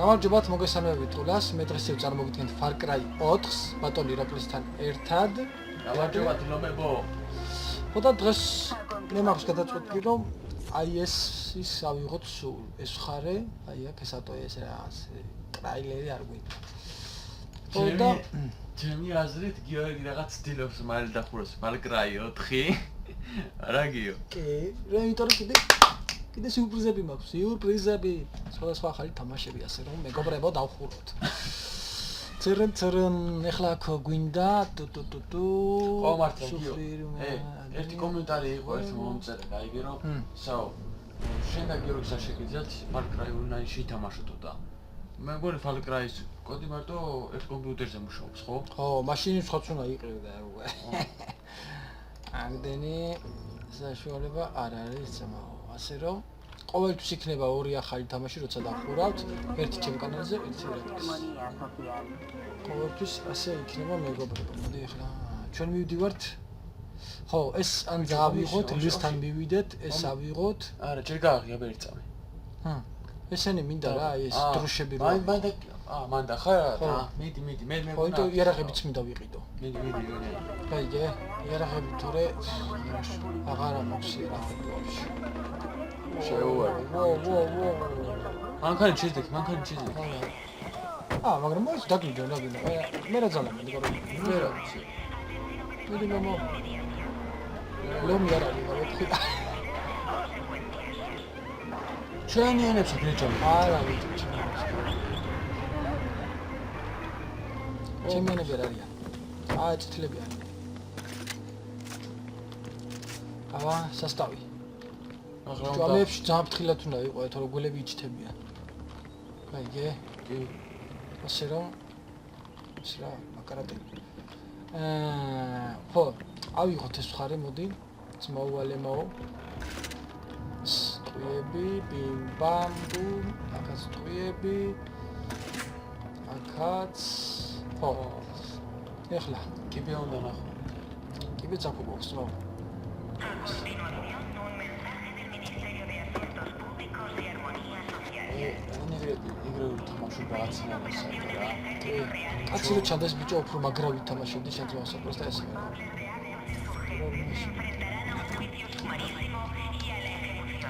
გამარჯობათ მოგესალმებით ულას, მე დღეს წარმოგიდგენთ Far Cry 4-ს, ბატონი ირაკლისთან ერთად. გამარჯობათ ლომებო. ხოდა დღეს მე მაქვს გადაწყვეტილი, რომ აი ეს ავიღოთ სულ ეს ხარე, აი აქ ესატო ეს ტრაილერი არ გვინდა. ხოდა ჩემი აზრით გიორგი რაღაც ცდილობს მალე დახუროს Far Cry 4. რა გიო? კი, იმიტომ რომ კიდე სიურპრიზები მაქვს, სიურპრიზები. სხვადასხვა ახალი თამაშები ასე რომ მეგობრებო დავხუროთ. ცერენ ეხლა აქ გვინდა ო მართლა გიო. ერთი კომენტარი იყო ერთ მომწერე, გაიგე რომ შენ და გიორგი საშეკიძათ Far Cry Online-ში ითამაშოთ და მე მგონი Far Cry-ის კოდი მარტო ერთ კომპიუტერზე მუშაობს, ხო? ხო, მაშინ ხოც უნდა იყრიდა უკვე. ამდენი საშუალება არ არის ძმაო. ასე რომ ყოველთვის იქნება ორი ახალი თამაში, როცა დავხურავთ, ერთი ჩემ კანალზე, ერთი რეგის. ყოველთვის ასე იქნება მეგობრებო. მოდი ახლა ჩვენ მივდივართ. ხო, ეს ან დავიღოთ, ლისთან მივიდეთ, ეს ავიღოთ. არა, ჯერ გააღია ბერწამი. ესენი მინდა რა, ეს დროშები რა. მანდა ხარ? მიდი, მე ხო, იმიტომ იარაღებიც მინდა ვიყიდო. მიდი. გაიგე? იარაღები თორე აღარა მაქვს იარაღები ვაფშე. შეუვარი. ვო. მანქანი შეძდეთ. მაგრამ მოიც დაგიდო. მე რა ძალა მე გქონდა. მე რა ვიცი. მიდი მომო. ლომი არ არის, ვაფხი. ჩვენი ენებს გეჭამ. არა ვიცი. ჩემენები არ არიან. წითლები არიან. სასტავი. ჯვალებში ძალიან ფრთხილად უნდა იყოს, თორე გველები იჩთებიან. გაიგე? კი. ასე რომ ეს რა, მაკარატელი. ხო, ავიღოთ ეს ხარე, მოდი. მოუვალემაო. ტყვიები, ბიმ-ბამ, ბუმ, აქაც ტყვიები. აქაც ხო. ეხლა კიბე უნდა ნახო. კიბე ძაფო გვაქვს, რა. იგრევი თამაშობა აცინებას რა. კაცი რო ჩანდეს ბიჭო უფრო მაგრავი თამაშობდი შენ ძმაოსა პროსტა ესე.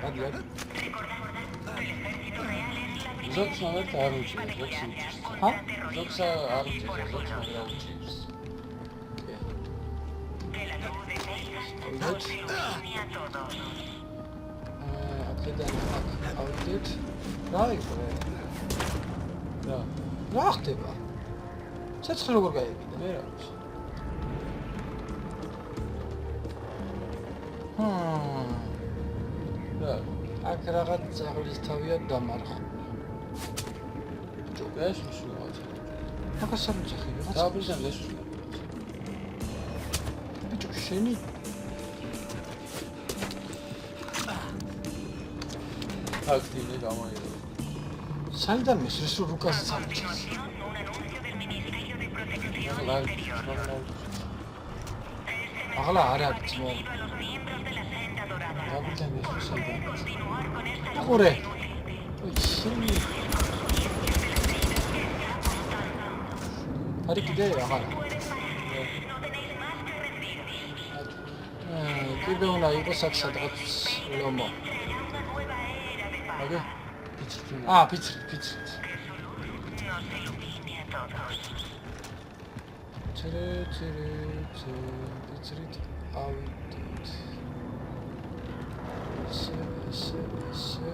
ადი. ზოგს ამერ არ უჭირს, ზოგს უჭირს. ზოგს არ უჭირს, ზოგს მაგრამ უჭირს. აქედან ავიდეთ. რა იყო? რა ხდება? ცეცხლი როგორ გაიგიდა? მე რა ვიცი. აქ რაღაც ძაღლის თავია დამარხული. ეს მსვლელად. მაგას სამწახი რაღაც. დააბრძან ეს. ბიჭო შენი აქტინე გამოიღო. საიდან მისრის რომ რუკას წამჭის? ახლა არ არის ძმო. დააბრძან ეს საიდან. ხურე. შენი არის კიდე აღარა. კიდე უნდა იყოს აქ სადღაც ლომო. აგე? ფიცრი. ფიცრით ავიდეთ. ესე.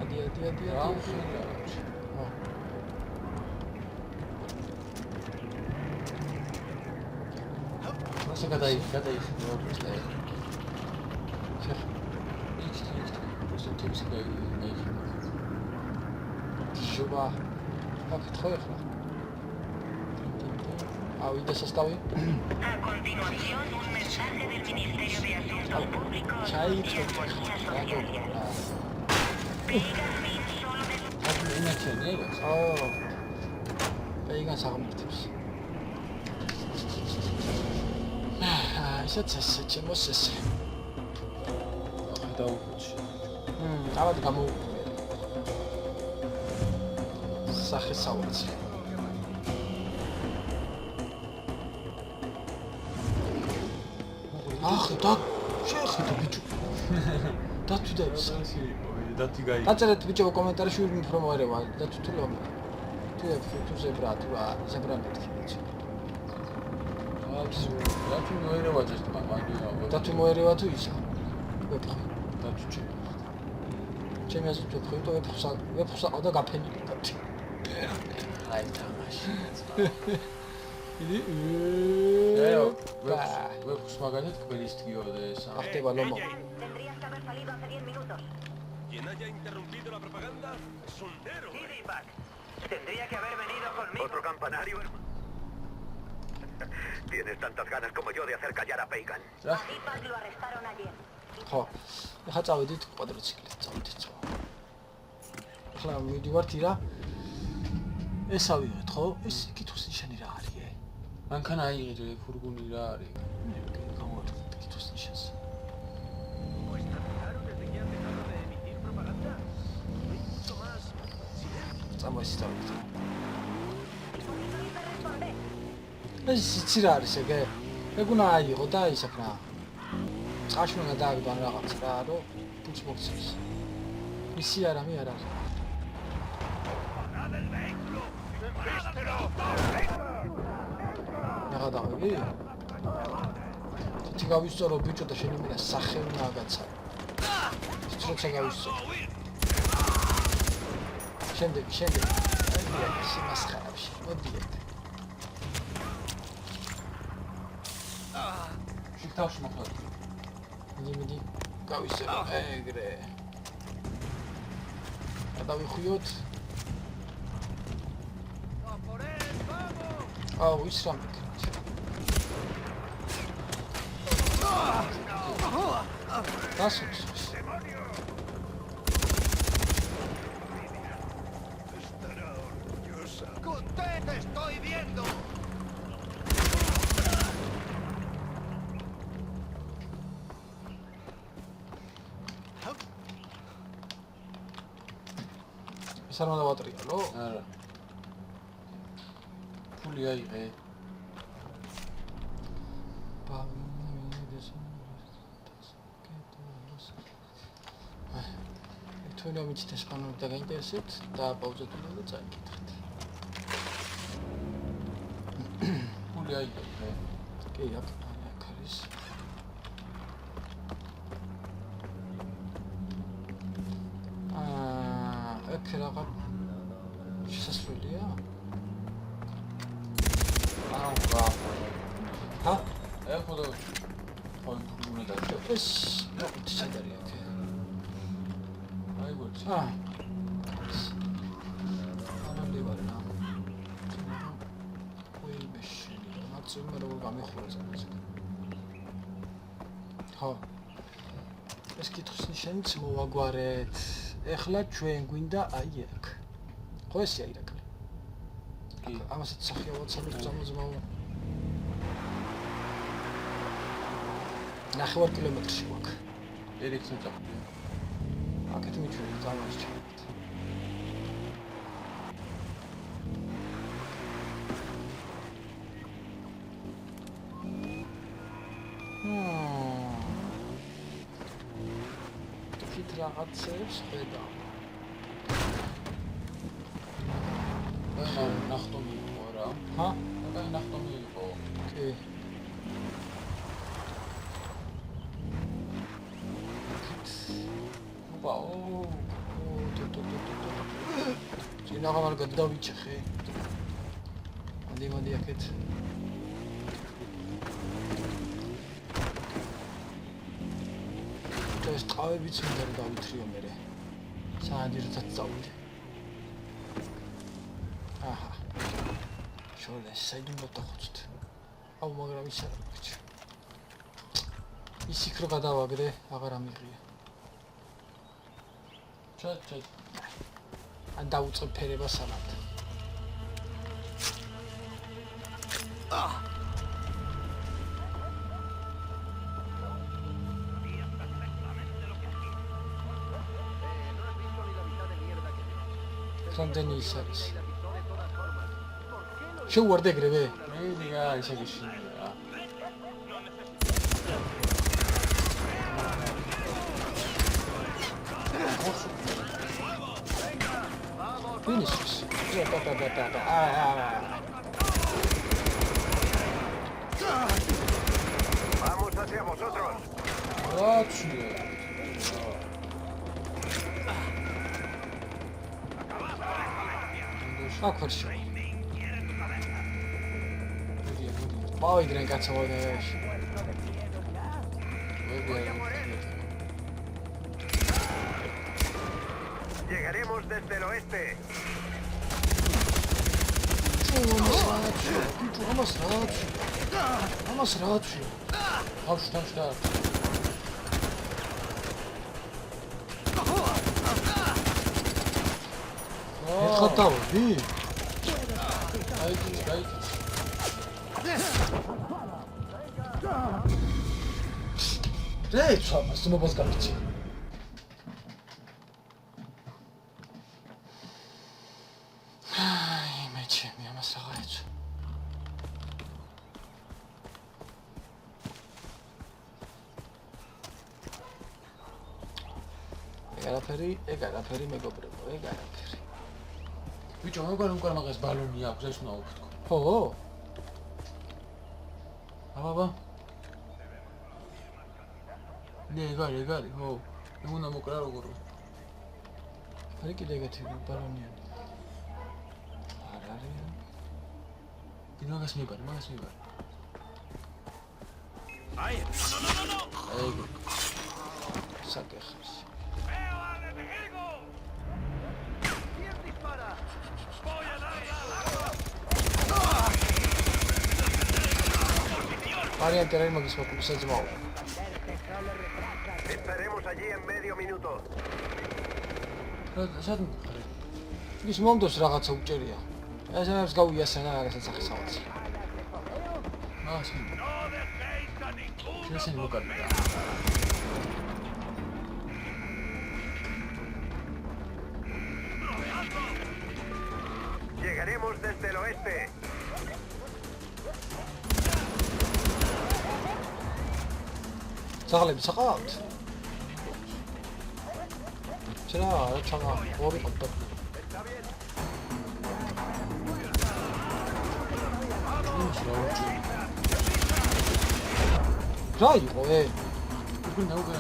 ადი. ასე გადაიხდა. შუბა. აქ ხო ახლა. ავიდა სასტავი. ჩაი. პეიგანს აღმართებს. ისეც ესე ჩემოს ესე. დაუხუჩი. ავად გამოვუყურე. სახესაურზე. ახ, და შეხედა ბიჭო. და თუ დაისა. დათი გაი. დაწერეთ ბიჭო კომენტარში ვინ ინფორმირება და თუ ლომი. თუ ზებრა თუ რა, ზებრა მეთქი ბიჭო. და თუ მოერევა ჯერ მაგია. და თუ მოერევა თუ ისა. ვეფხი. და თუ ჩემ. ჩემი ასე თუ ვეფხი, ვეფხსა ყავდა გაფენილი კაცი. აი თამაში. იდი ვეფხს მაგალითად კბილის თგიოდეს. ახტება ლომო. Quien haya interrumpido la propaganda es un héroe. Feedback. Tendría que haber venido conmigo. ¿Otro campanario, hermano? Tienes tantas ganas como yo de hacer callar a Pagan. Feedback lo arrestaron ayer. ხო. ახლა წავედით კვადროციკლით, წავედით. ახლა მივიდივართ ირა. ეს ავიღეთ, ხო? ეს კითხვის ნიშანი რა არის? მანქანა აიღე ფურგონი რა არის? გამოვაწყოთ კითხვის ნიშანს. ¿No está claro desde que han dejado de emitir propaganda? No hay mucho más. წამოისწავლეთ. Responde. ეს იცი რა არის ეგ? ეგ უნდა აიღო და ისეთ რა. წაში უნდა დააგდო რაღაც რა, რომ პუც მოხდეს. ისი არა მე არა. რა დავები? თითი გავისწორო ბიჭო და შენ იმენა სახე უნდა აგაცა. თითროცა გავისწორო. შემდეგ. აი ეს მასხარაში. მოდიეთ. შიგთავში მოხდა. მიდი გავისწორო ეგრე. გადავიხიოთ. აუ ის რამე. Pasos. Estará orgullosa. ¡Usted te estoy viendo! ეს არ უნდა ვატრიალო? არა. ფული აიღე. თუ ნომით ესპანური და გაინტერესებთ, დააპაუზეთ და წაიკითხეთ. ფული აიღე. კი, აქ არის. აქ რაღაც შესასვლელია? აუ ბა. ჰა? ეხლა ფურგონი და ეს სადარია აქ? აი გოჩი. ამამდე ვარ რა. ოი ბეშინი, მაცუმა როგორ გამიხურა ზამაზე. ხო. ეს კითხვის ნიშანიც მოვაგვარეთ. ეხლა ჩვენ გვინდა აი აქ. ხო ესია ირაკლი. კი. ამასაც სახიავად სამოძმაო. 9 კილომეტრში ვაკ. ერიქსონ წახვიდე. აქეთ მიჩვენე ძალას ჩავით. თვით რაღაცებს ხედა. ნახტომი იყო რა. ჰა? აი ნახტომი იყო. კი. ვაუ. ძინაღა არ გადავიჭხე. მოდი აქეთ. ეს ტყავებიც მინდა რომ დავითრიო მე. საანდი როდესაც წავიდე. აჰა. შორე საიდუმლო დახვწთ. აუ მაგრამ ის არა ბიჭო. ისიქ რო გადავაგდე, აღარ ამიღია. ჩა. ან დაუწყებ ფერება სანამ. რამდენი ის არის? შეუვარდა ეგრევე? მე რა ისე გიშინია. Finishes. Vamos hacia vosotros. Raczej. Akvarşı. Bağıydın kaç havada yaş. Llegaremos desde el oeste. Ama rahat şu. Taş. Xatavdi. Haydi. Rey, şapasını bozgabici. Ay, meçem, yamas rağayç. ეგარაფერი მეგობრებო, ეგარაფერი. ბიჭო, მეგობრებო, უკვე მაგას ბალონი აქვს, ეს უნდა უთქო. ხო? აბა. ეგარი, ხო. მე უნდა მოკრა როგორ. არის კიდე ეგეთი ბალონიანი. არ არის. მაგას მიბარი. ¡Ay! ¡No! ეგ. საკეხებს. ¡Veo al enemigo! ¿Quién dispara? ¡Voy a darle a la... Variante ahora mismo que se me ocurre se llama. Estaremos allí en medio minuto. სად ის მომდოს რაღაცა უჭერია. ესენებს გავიასენა რაღაცა სახესავაც. ასე. ¡No dejéis a ninguno! შენ მოკარდა. Llegaremos desde el oeste. ზაღლები საყავთ? ჩრა, ჩამა, ორი ყოთ. რა იყო ე? უკვე ნაუგა.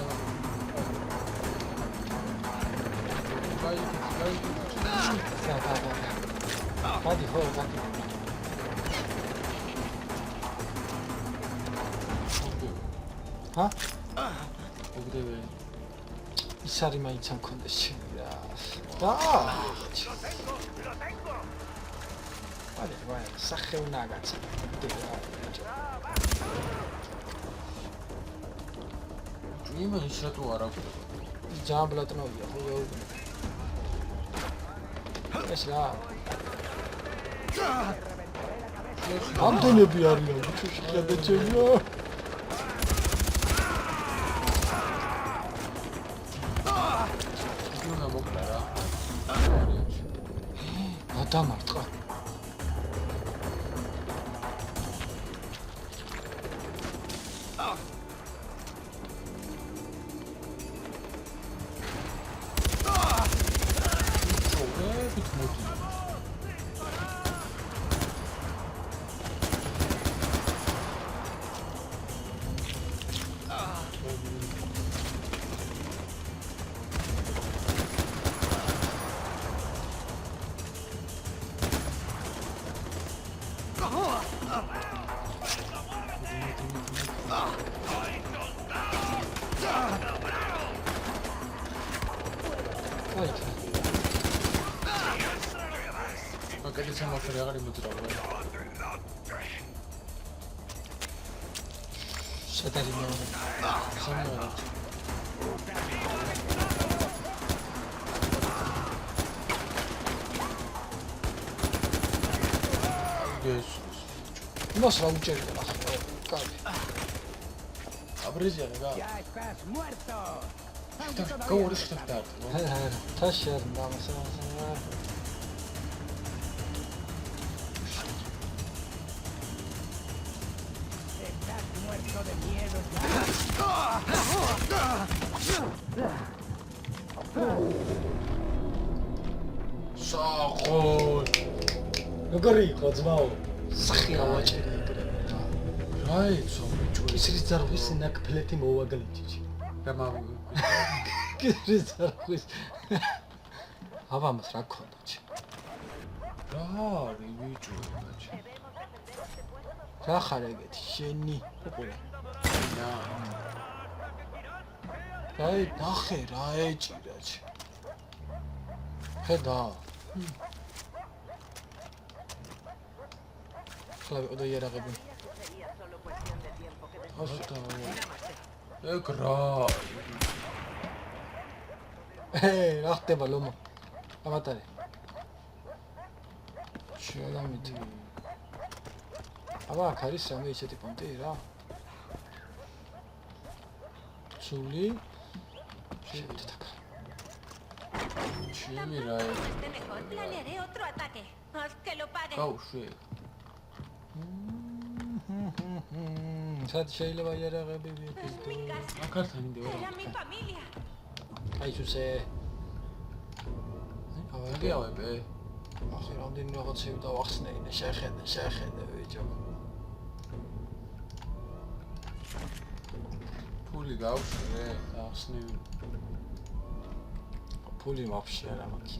გადი ხო, გადი. ჰა? ოგდევე. ის არის მაინც ამ კონდეს ჩემი რა. და! ვაი, სახე უნდა გაცა. იმის რატო არ აქვს? ჯამბლატნოვია ხო იო. ეს რა? ამდენები არიან, შეხედე ჩემო. უნდა მოკლა რა. დამარტყა. მაგალითად სამართალი აღარ იმოძრავა. შედარი მეორე. სამარა. ეს იმას რა უჭერია ახლა. კარგი. აბრიზია რა. ¡Ya estás muerto! გაურის ხდება. თაშერ დამასა. საღო როგორი იყო ძმაო? სახი ავაჭერი ეგრე. რა იცო ბიჭო ისრის ძარღვის ნაკფლეთი მოვაგლიჩი. გამავი ისრის ძარღვის. აბამას რა გქონდა ჩი? რა არის ბიჭო ბაჭი რა ხარ ეგეთი შენი? უყურე. აი ნახე რა ეჭირა ჩი. ხედა. ხლავი ოდო იარაღები. ასოთა ეგ რა რა ხდება ლომო? ავატარი. შეადამით. აბა აქ არის სამი ისეთი პონტი რა. სული. შევიდეთ აქ. ჩემი რა Esté mejor, planearé otro ataque. Haz que lo pague. გაუშვი სად შეიძლება იარაღები ვიყიდო? აქართან იმდე Era mi familia. აი სუსე. აგიავებე ახლა რამდენი რაღაცები დავახსნეინე, შეხედე ბიჭო. ფული გაუშვი ახსნი ფული вообще არა მაქვს.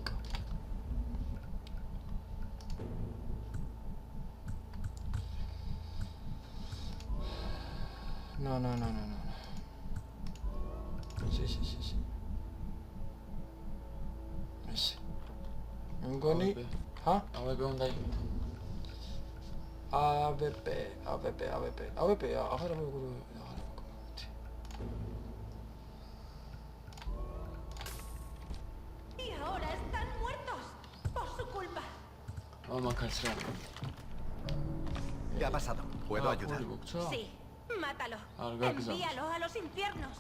No. Sí. Ese. მგონი, ჰა? ავებე უნდა იყიდო AVP, აღარა მეგობრებო. Y ahora están muertos. Por su culpa. მაქაც რა ¿Qué ha pasado? ¿Puedo ayudar? ფული მოგცა Sí, mátalo. Al Gagzam. Envíalo a los infiernos.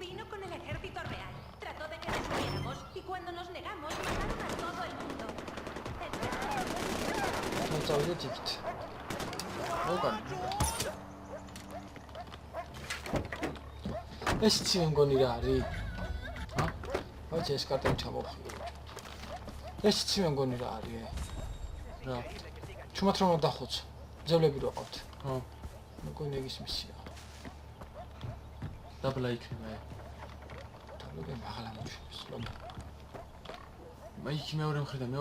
Vino con el ejército real. Trató de que nos uniéramos y cuando nos negamos mataron a todo el mundo. წავიდეთ იქით. მოგანი ეს ცი მგონი რა არის? ჰა ვაჭი ეს კარტები ჩამოვხილე. ეს ცი მგონი რა არის? რა ჩუმად რომ დახოც. ძევლები რო ყავთ. ხო მგონი ეგის მისია. დაბლა იქნება დაბლა მაღლა მოშვის. ლომო. მაი კი მეორე მხრიდან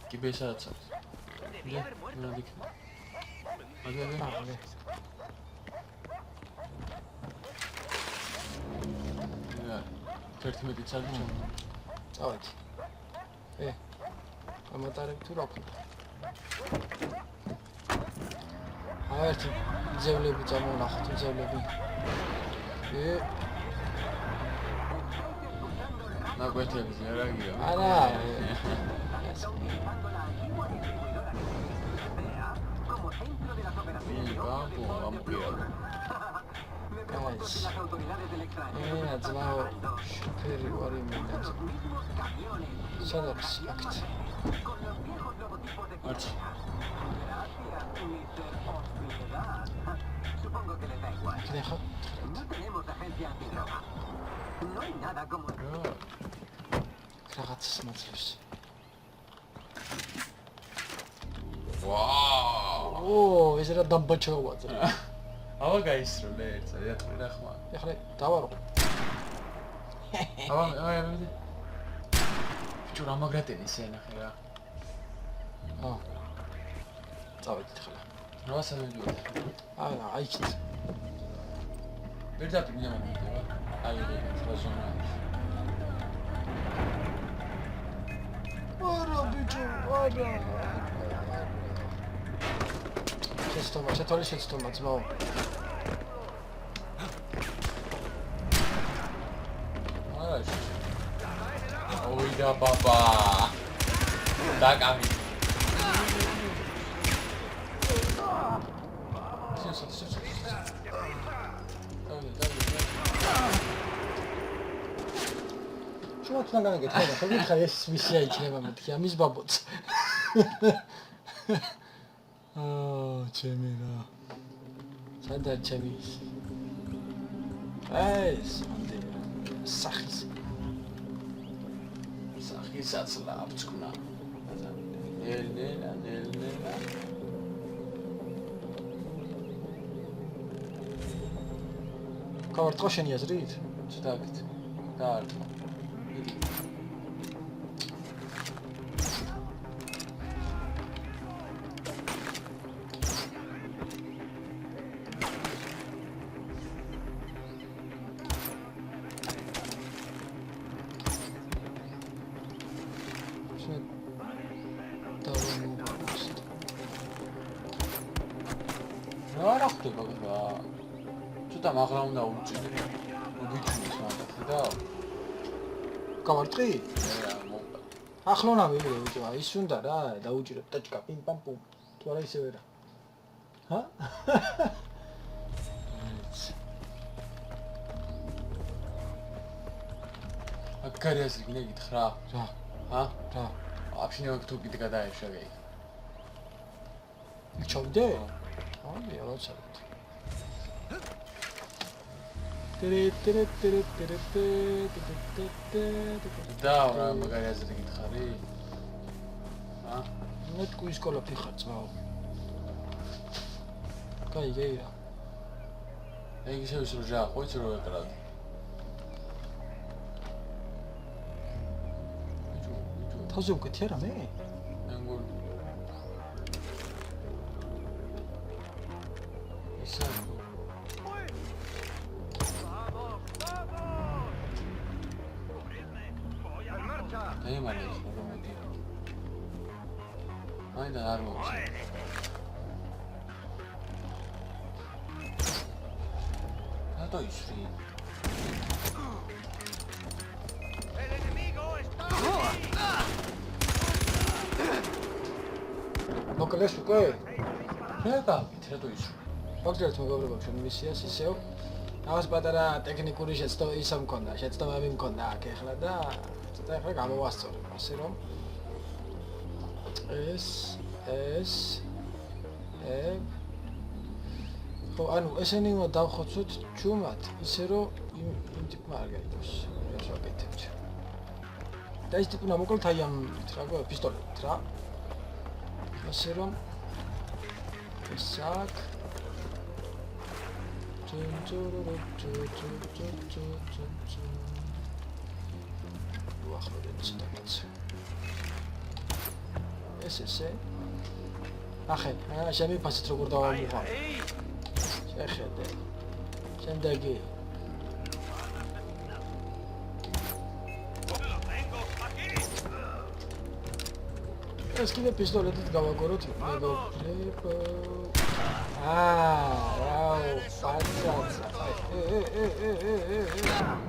კი ბესადაც არის Debía haber muerto. აგებე აღლე. რა 11 წელი ჩამ წავედი. ამატარებ თუ რა ქონდა? ერთი ძევლები წამონახოთ, ძევლები. ნაკვეთებზე რა გია არა. კამპო ამკია ძმაო, შოფერი ვარი მინდა. სადაც აქეთ. არც ხნეხა. რაღაცას მაძლევს. ვაუ ეს რა დამბაჩა ვაძრე. ავა გაისროლე ერთად რა ხმა ეხლა დავარო. ავა მე ბიჭო რა მაგრატენი სენახე რა წავედით ხლა. რა სამედიო არა, აიქით. ერთად მინდა აი ეს ზონა არა ბიჭო, არა. შეცდომა ძმაო. არა ოიდა ბაბა დაკამი შუათ მაგაგეთ ხო და ხა ეს მისია იქნება მეთქი ამის ბაბოც. ჩემი რა. სადაა ჩემი ეს სახის სახისაც ლაბწკნა ნელ-ნელა გავარტყო შენი აზრით? ცუდაგით დაარტყო რა ხდება რა ცოტა მაღლა უნდა უჭიდე მოგიჩვენოს მაგათი და გავარტყი? რა მომდა ახლონა მივიდე ბიჭო ის უნდა რა დაუჭირებ ტაჭკა პიმ პამ პუმ თუ არა ისევე რა ჰა აკარიას იქნე გითხრა რა ჰა რა აფშინე თუ კიდე გადაეშვა გეი ჩავდე? აი რაღაცა და რა მაგარი აზრი გითხარი ჰა მე თქვი სკოლა ფიხარ ძმაო კაი გეირა ეგ ისე ისე რა ხოიც რო ეკრად თავზე უკეთია რა მე? ნანგურ ისე Ei, ma lì, non lo dico. Vai da armo. La doy free. ¡El enemigo está მოკლეს უკვე? რა გავით, რა doy free. მოგწევთ მეგობრებო, ჩვენ მისიას ისევ. რაღაც პატარა ტექნიკური ისე მქონდა, შეცდომები მქონდა აქ ახლა და ცოტა ახლა გამოვასწორებ, ასე რომ ეს ხო, ანუ ესენი უნდა დავხოცოთ ჩუმად, ისე რომ იმ ტიპმა არ გაიგოს. ეს ვაკეთებთ. და ეს ტიპი უნდა მოკლედ აი ამ რა გვაქვს პისტოლეტით რა. ასე რომ ეს აქ ვახლობთ ცოტაც. ესე. ახე, შემიფასეთ როგორ დავამუღარ. შეხედე. შემდეგი. ეს კიდე პისტოლეტით გავაგოროთ მეგობრებო. რაო, პანცაცა.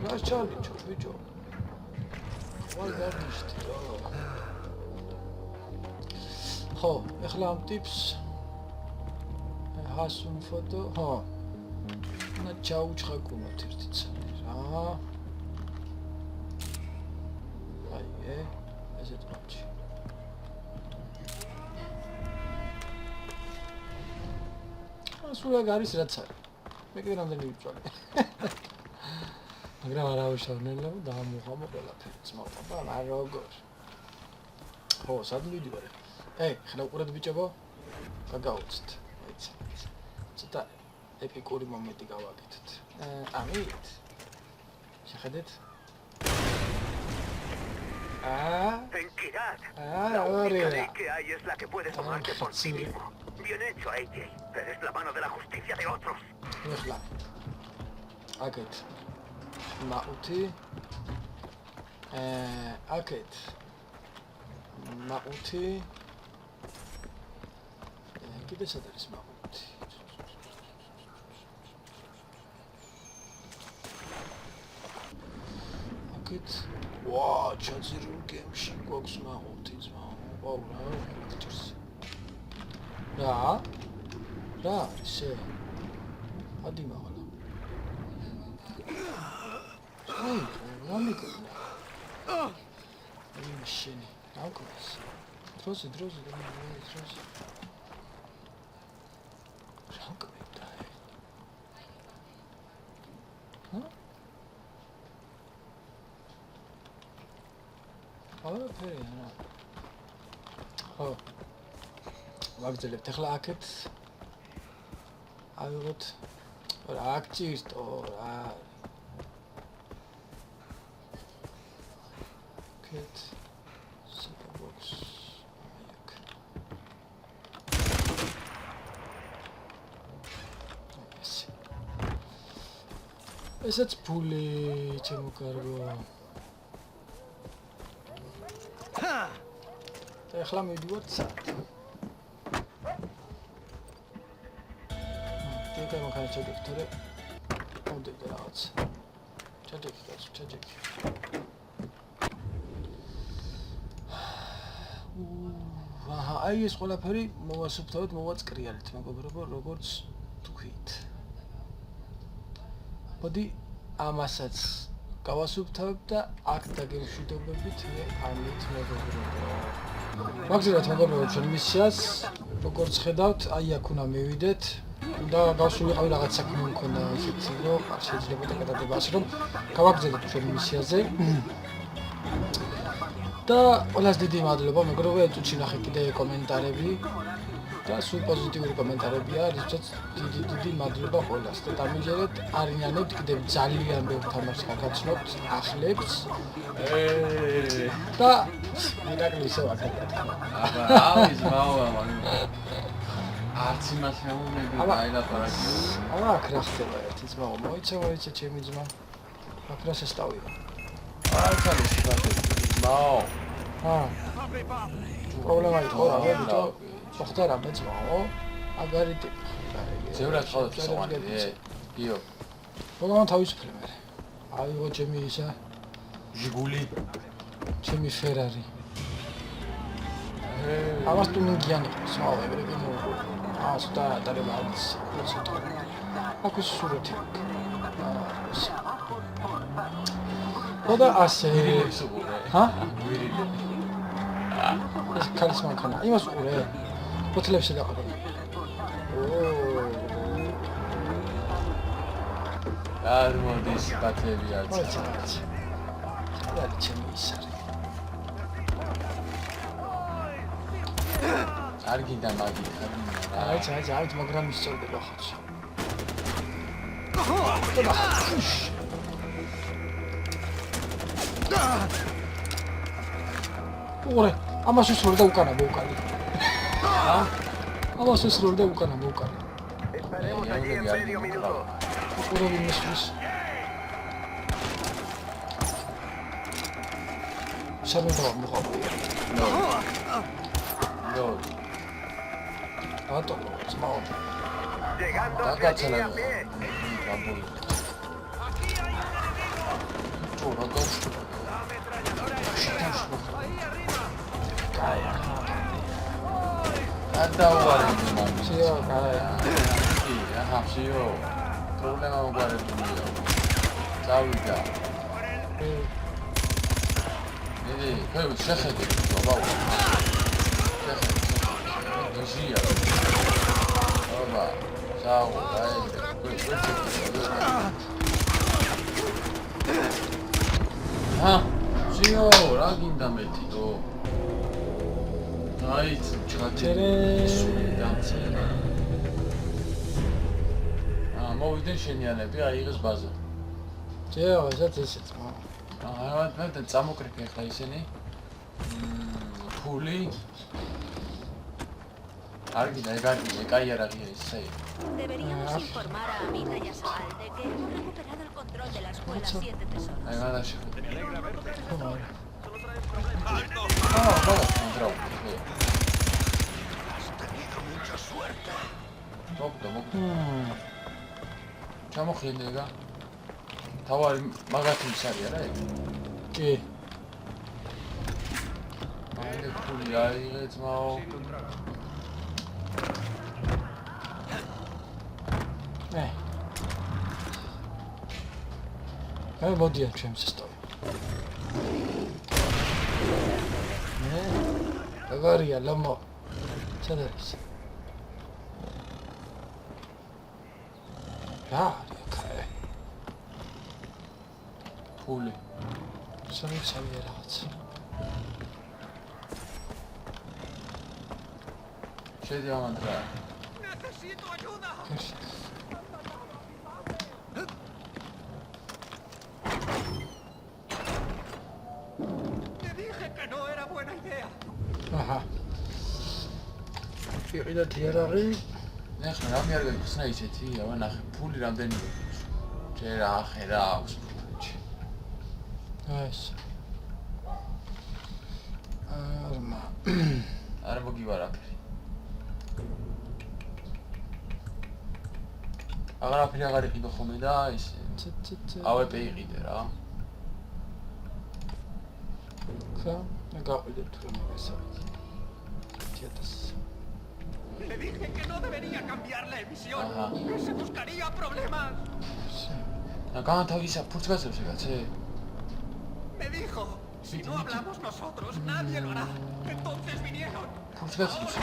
რა ჩალიჩო, ბიჭო. ვარ გადიშთი რა. ხო, ეხლა ამ ტიპს ჰასუნ ფოტო, ხო. და ჩაუჩხაკუნოთ ერთი წამი რა. აი, ესეთ მომჩი. სულ არის რაც არის. მე კიდე რამდენი ვიწვალე. მაგრამ არა უშავნელო და ამოღამო ყველაფერი ძმაობა, მაგრამ როგორ. ხო, სად მივიდივარ? ხლა უყურეთ ბიჭებო. გაგაუცეთ. აიცა. ცოტა ეპიკური მომენტი გავაკეთეთ. ამით. შეხედეთ. Tranquilidad. La La única única ley que hay es la que puede tomarte por ti mismo. Bien hecho, AJ. Eres la mano de la justicia de otros. ეხლა. აკეთ. მაუთი. აკეთ. მაუთი. კიდე სად არის მაუთი? აკეთ. ვა, ჩაძირულ გემში გვაქვს მაუთი ძმა. ვაუ, რა ელექტრს. რა, ისე. ადი მაღლა. აი, რა მიგონა. აი, შენი. აკეთეს. დროზე. რა გკეთდა? ყველაფერი არა. ხო. ვაგრძელებთ ახლა აქეთ. ავიღოთ. რა აქ ჭირტო რა. Kit. Super box. Ayak. Eset puli çemukargo. და ახლა მივიდივართ სად. დიახ, მაგარი ჩაგიქტორე. მომდედა რაღაც. ჩაჯექი. აი ეს ყველაფერი მოვასუფთავეთ, მოვაწყრიალეთ, მეგობრებო, როგორც თქვით. მოდი ამასაც გავასუფთავებ და აქ დაგემშვიდობებით მე ამით მეგობრებო. მაგზერად მეგობრებო, ჩვენ მისიას, როგორც ხედავთ, აი აქ უნდა მივიდეთ. და გავსულიყავი რაღაც საქმე მქონდა ისეთი, რომ არ შეიძლება გადადება ასე, რომ გავაგზავნოთ ჩვენ მისიაზე. და ყველას დიდი მადლობა, მეგობრებო, ეტუჩი ნახე კიდე კომენტარები და სულ პოზიტიური კომენტარებია, რითაც დიდი მადლობა ყველას და დამიჯერეთ, არიანებთ კიდე ძალიან ბევრ თამაშს გაგაცნობთ, ახლებთ. და მირაკლი ისევ აქეთ. ავის მავა მან. არც იმას მეუბნები დაილაპარაკე. აქ რა ხდება ერთი ძმა, მოიცა ჩემი ძმა. აქ რა შეესტავია. არც არის სიტყვაზე. მაო. პრობლემა იყო რა, ვიდეო ხოხტა რა მეწმაო. აგარი ტიპი. ზევრად ხალხ სოვანი. იო. პრობლემა თავისუფლე მე. აიღო ჩემი ისა ჟიგული. ჩემი ფერარი. ამას თუ მიგიანი ყავს, მოვებრები მო. ასტა დარებაც პროცენტი. აქ ის სურათი. და ასე ჰა? ეს ქალის მანქანა. იმას უყურე. ფოთლებში დაყრა. არ მოდის პატები არც. რა ჩემი ისარი. არ გინდა მაგით, არ გინდა. აი, მაგრამ ისწორდება ხოც. ორე, ამას უსროლ და უკანა მოვუკალი. ამას უსროლ და უკანა მოვუკალი. Estaremos allí en medio minuto. უყურო იმისთვის. შევიდო მოყავი. ნო. ატო, ძმაო. Llegando allí დაგაცალა. a pie. გამბული. ჩურაგოს. ადაუარი მამი. შეო, კაი. აჰა, შეო. პრობლემა მოგარებია. წავიდა. ნე, ხევ შეხედე, ბაბა. შეხედე. დოშია. ბაბა, ჩაო, დაი. ჰა, შეო, რა გინდა მეტიო? აი, ჩატერე. მოვიდნენ შენიანები, აიღეს ბაზა. შეო, ესეც მა. მე წამოკრიფე ხა ისინი. ფული. Deberíamos informar a Amita y a Sabal de que hemos recuperado el control de la escuela 7 tesoros. აი მოდიან ჩემს სტორი. აგარია ლამო. ჩადარეს. რა, კაი. ფული. სამიცავია რაღაც. შედი ამან რა. Necesito ayuda. Te dije que no era buena idea. აჰა. იყიდა თიარაღი. ნახე რა მე არ გაიხსნა ისეთი, აბა ნახე ფული რამდენი გვაქვს. ჯერ ახე რა აქვს ფულში. ეს. არმა. არ მოგივარ აფერი. აღარაფერი აღარ იყიდო ხოლმე და ის AWP იყიდე რა. ხა, გაყვიდეთ რომ ესაა. 1000. Le dije que no debería cambiar la emisión. Ajá. Que se buscaría problemas. და განთავისა ფურს გასებს ეგაცე? Me dijo, si no hablamos nosotros, nadie lo hará. Entonces vinieron. ფურს გასებს.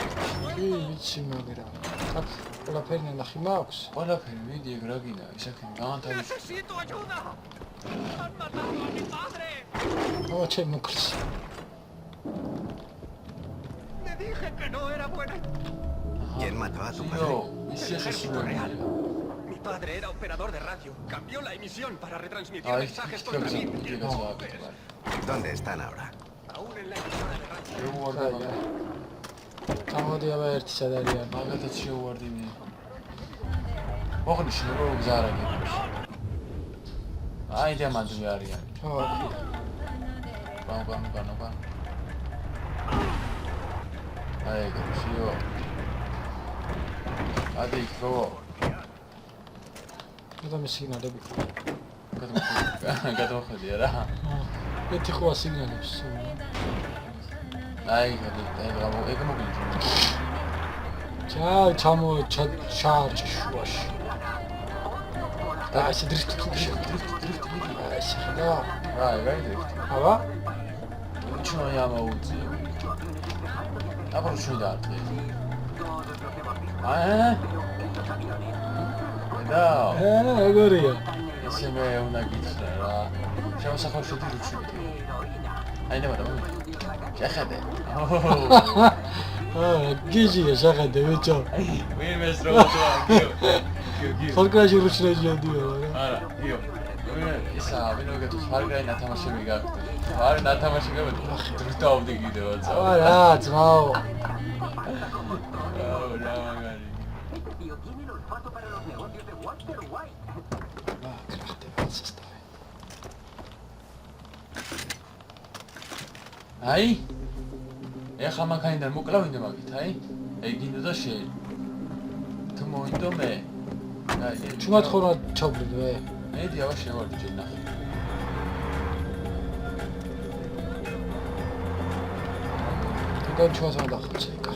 კი, ვიცი მაგრამ. აქ ყველაფერი ნახი მაქვს. ყველაფერი მიდი ეგ რა გინდა, ისაქენ განთავის. Necesito ayuda. Han matado a mi padre. ო, ჩემ მოკლის. Le dije que no era buena. ¿Quién mató a tu padre? Tío, El ese es ejército su real. Mi padre era operador de radio. Cambió la emisión para retransmitir Ay, mensajes creo contra que mí. sí, No, creo que pues, ¿Dónde están ahora? aún en la emisora de radio. შეუვარდა გამოდი აბა ერთი სად არიან. მაგათაც შეუვარდი მე. ოღონდ შეიძლება გზა არ აგებს. აი და მანდვე არიან. ო, ბამ. აი გიო. ადი ხო. გადამე სიგნალები. გადავხედი რა. ერთი ხო სიგნალებს. აი ეგ მოგიჭი. ჩამო ჩარჯი შუაში. და ესე დრიფტ. ესე ხდა. აი გაიგეთ. აბა, ჩუნო ямაუძი. აბა შუდა არტი. და ეგორია. ესე მე უნდა გიცხრა რა. შემოსახავ შედი რუჩი. აი ნებოდა. შეხედე. გიჟია შეხედე ბიჭო. ვინმეს რო გიო. ფოლკრაში რუჩნეჟიოდიო რა. არა, გიო. ისა ვინოგეთ ფარგაი ნათამაშები გაქვთ. არ ნათამაში გავედი. დრტავდი კიდევ აცა. არა, ძმაო. რა მაგარი. აი ეხლა მანქანიდან მოკლავინე მაგით, აი? ეგ გინდა და შენ. თუ მოინდო მე. აი, ჩუმად ხორა ჩავრიდე. მედი აბა შევარდი ჯერ ნახე. და ჩუას უნდა ხოცე იკა.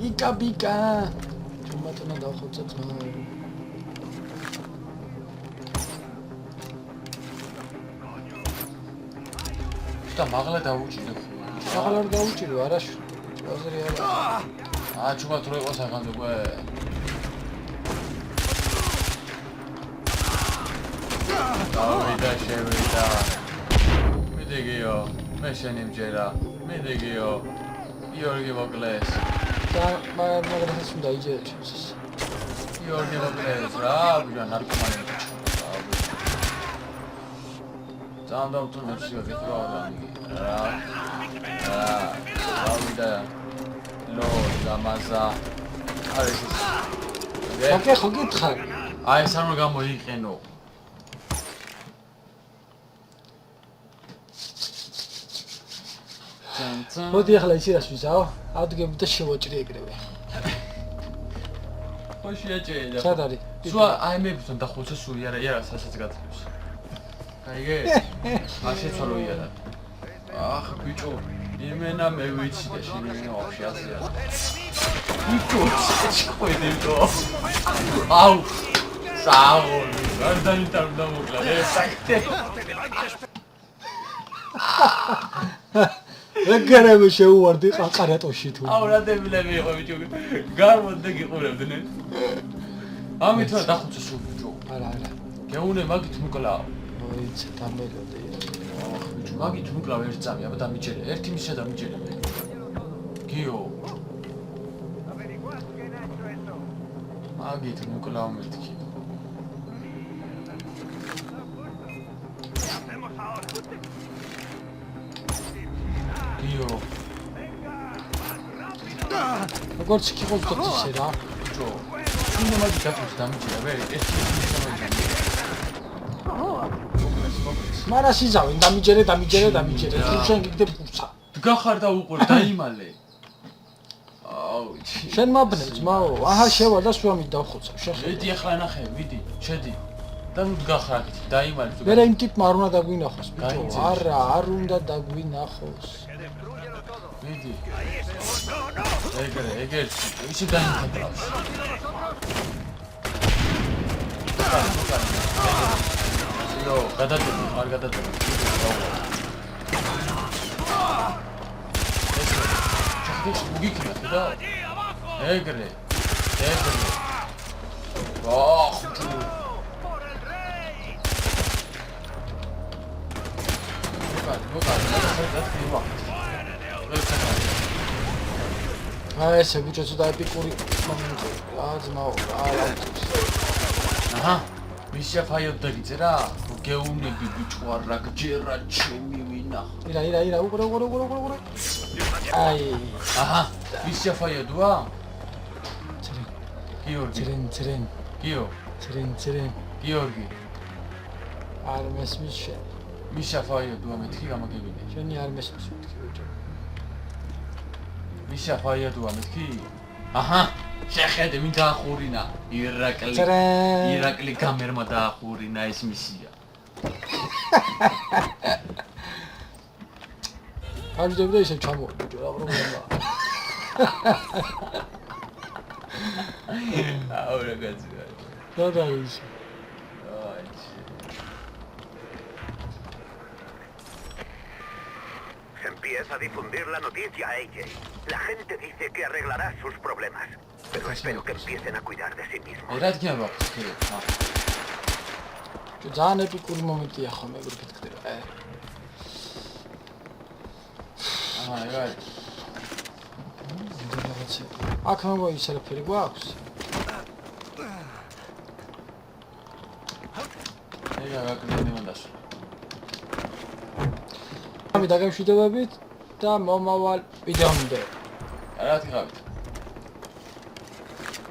იკა ბიკა. ჩუმად უნდა ხოცე ძმა. და მაღლა დაუჭიდე. აღარ არ დაუჭირო არაში. აზრი არა. ჩუმად რო იყოს აღანდა უკვე. შევიდა. მიდეგიო. მე შენი მჯერა. მიდეგიო. იორგი მოკლეს. და მაგრამ ეს უნდა იჯერე ჩემს. იორგი მოკლეს რა, ბიჭო ნარკომანი. ძალიან დავტუნებს შეგეთრო ადამიანი. რა. ავიდა. ლო, გამაზა. არის ის. ოკეი, ხო გითხარ. აი ეს არ გამოიყენო. მოდი ახლა ისი რას ვიზაო? ავდგები და შევაჭრი ეგრევე. ხო შეაჭერე. სად არის? სულ აი მე ვთქვი და ხუცე სულ იარა სასაც გაწევს. გაიგე? არ შეცვალო იარა. ახ ბიჭო, იმენა მე ვიცი და შენ იმენა ვაფშე ასეა. ბიჭო, შეჭყვედი თო. აუ. საუბარი, არ დაინტერვდა მოკლა. ესაკეთე. ეგრევე შეუვარდი ყაყარატოში თუ. აუ რა დებილები იყო ბიჭო. გამოდე გიყურებდნენ. ამით რა დახუცე სულ ბიჭო. არა. გეუნე მაგით მოკლაო. მოიცა დამელოდე. ბიჭო, მაგით მუკლავ ერთ წამი, აბა დამიჯერე. ერთი მისა დამიჯერე მე. გიო. Averiguad quién ha hecho esto. მაგით მუკლავ მეთქი. ¿Qué hacemos ahora? გიო. როგორც კი ყოფილიყო ისე რა. ბიჭო. შენ მაგით დაწვეს დამიჯერე, ვე ერთი მისა დამიჯერე. მარა სიზავენ დამიჯერე. თუ შენ გიგდებ უცა. დგახარ და უყურ დაიმალე. აუ, შენ მაბნე ძმაო. აჰა შევა და სვამით დავხოცავ. შეხე. ვიდი ახლა ნახე, ვიდი, შედი. და ნუ დგახარ აქეთ, დაიმალე. მერე იმ ტიპმა არ უნდა დაგვინახოს, ბიჭო. გაიძებს. არა, არ უნდა დაგვინახოს. ვიდი. ეგრე, ისე დაიმხატავს. ნო, გადადები, არ გადადები. ჩახდეში მოგიქნა, ხედა? ეგრე. აჰ, აი ესე ბიჭო ცოტა ეპიკური მომენტი. რა ძმაო, რა. აჰა, მისია ფაიოდ დაგიწერა? გეუნები ბიჭო არ გჯერა ჩემი ვინახო. ირა, უყურე. აი, აჰა, მისია ფაიოდვა? ცრენ. გიორგი. ცრენ. გიო. ცრენ. გიორგი. არ მესმის შენ. მისია ფაიოდვა მეთქი გამაგებინე. შენი არ მესმის მეთქი ბიჭო. მისია ფაიოდვა მეთქი? აჰა, შეხედე მინ დაახურინა. ირაკლი. ცრენ. ირაკლი გამერმა დაახურინა ეს მისია. გამიჯდება ისე ჩამოვა ბიჭო, რა პრობლემაა. აუ რა გაძია. რა დაიჭი. Se empieza a difundir la noticia, AJ. La gente dice que arreglará sus problemas. Pero espero que empiecen a cuidar de sí mismos. რა დგება აქვს ხე? ძალიან ეპიკური მომენტია ხო მეგრუფით ხდება. რა. აქ მოიცა რაფერი გვაქვს? ეგა გაკეთდება მანდაშ. ამი დაგემშვიდობებით და მომავალ ვიდეომდე. რა თქმა უნდა.